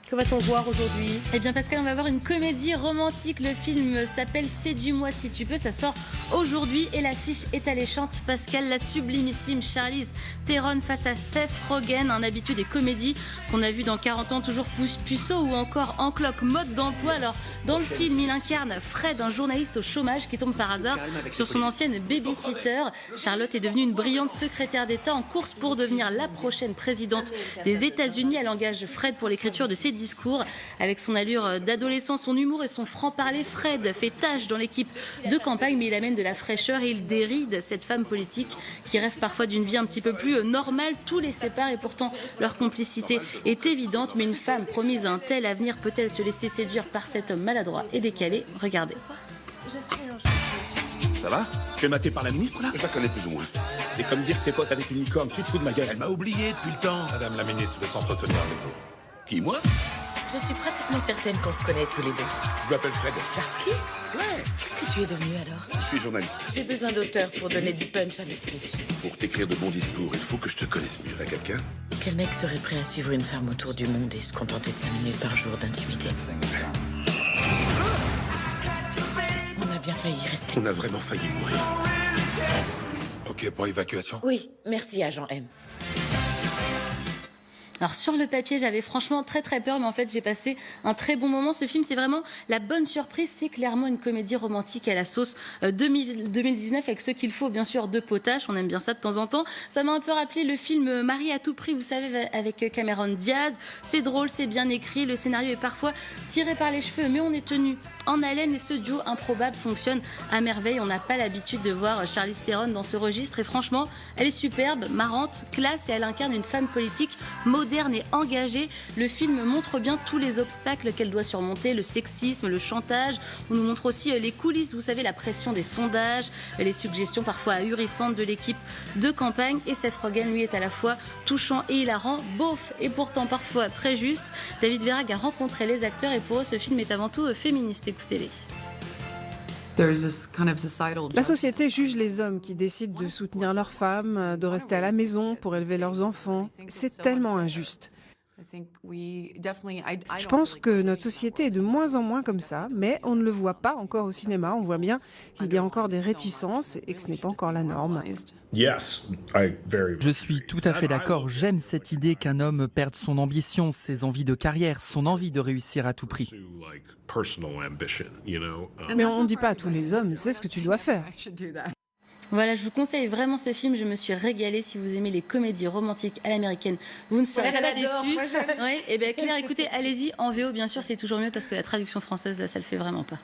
Que va-t-on voir aujourd'hui? Eh bien Pascal, on va voir une comédie romantique. Le film s'appelle Séduis-moi si tu peux. Ça sort aujourd'hui et l'affiche est alléchante. Pascal, la sublimissime Charlize Theron face à Seth Rogen, un habitué des comédies qu'on a vu dans 40 ans toujours puceau ou encore En cloque mode d'emploi. Alors dans le film, il incarne Fred, un journaliste au chômage qui tombe par hasard sur son ancienne babysitter. Charlotte est devenue une brillante secrétaire d'État en course pour devenir la prochaine présidente des États-Unis. Elle engage Fred pour l'écriture de ses discours. Avec son allure d'adolescent, son humour et son franc-parler, Fred fait tâche dans l'équipe de campagne, mais il amène de la fraîcheur et il déride cette femme politique qui rêve parfois d'une vie un petit peu plus normale. Tout les sépare et pourtant leur complicité est évidente. Mais une femme promise à un tel avenir peut-elle se laisser séduire par cet homme maladroit et décalé? Regardez. Ça va? Tu fais mater par la ministre, là? Je la connais plus ou moins. C'est comme dire que t'es pote avec une licorne, tu te fous de ma gueule. Elle m'a oublié depuis le temps. Madame la ministre veut s'entretenir avec vous. Qui, moi? Je suis pratiquement certaine qu'on se connaît tous les deux. Je m'appelle Fred. Lasky? Ouais. Qu'est-ce que tu es devenu alors? Je suis journaliste. J'ai besoin d'auteurs pour donner du punch à mes speeches. Pour t'écrire de bons discours, il faut que je te connaisse mieux. T'as quelqu'un? Quel mec serait prêt à suivre une femme autour du monde et se contenter de 5 minutes par jour d'intimité? On a bien failli y rester. On a vraiment failli mourir. Ok, pour évacuation. Oui, merci agent M. Alors sur le papier, j'avais franchement très peur, mais en fait j'ai passé un très bon moment. Ce film, c'est vraiment la bonne surprise. C'est clairement une comédie romantique à la sauce 2019 avec ce qu'il faut, bien sûr, de potache. On aime bien ça de temps en temps. Ça m'a un peu rappelé le film Marie à tout prix, vous savez, avec Cameron Diaz. C'est drôle, c'est bien écrit. Le scénario est parfois tiré par les cheveux, mais on est tenu en haleine et ce duo improbable fonctionne à merveille. On n'a pas l'habitude de voir Charlize Theron dans ce registre et franchement, elle est superbe, marrante, classe et elle incarne une femme politique moderne et engagée. Le film montre bien tous les obstacles qu'elle doit surmonter, le sexisme, le chantage. On nous montre aussi les coulisses, vous savez, la pression des sondages, les suggestions parfois ahurissantes de l'équipe de campagne. Et Seth Rogen, lui, est à la fois touchant et hilarant, beauf et pourtant parfois très juste. David Verrag a rencontré les acteurs et pour eux, ce film est avant tout féministe. Écoutez-les. La société juge les hommes qui décident de soutenir leurs femmes, de rester à la maison pour élever leurs enfants. C'est tellement injuste. Je pense que notre société est de moins en moins comme ça, mais on ne le voit pas encore au cinéma. On voit bien qu'il y a encore des réticences et que ce n'est pas encore la norme. Je suis tout à fait d'accord. J'aime cette idée qu'un homme perde son ambition, ses envies de carrière, son envie de réussir à tout prix. Mais on ne dit pas à tous les hommes, c'est ce que tu dois faire. Voilà, je vous conseille vraiment ce film. Je me suis régalée. Si vous aimez les comédies romantiques à l'américaine, vous ne serez pas déçus. Oui, et bien Claire, écoutez, allez-y en VO, bien sûr, c'est toujours mieux parce que la traduction française, là, ça le fait vraiment pas.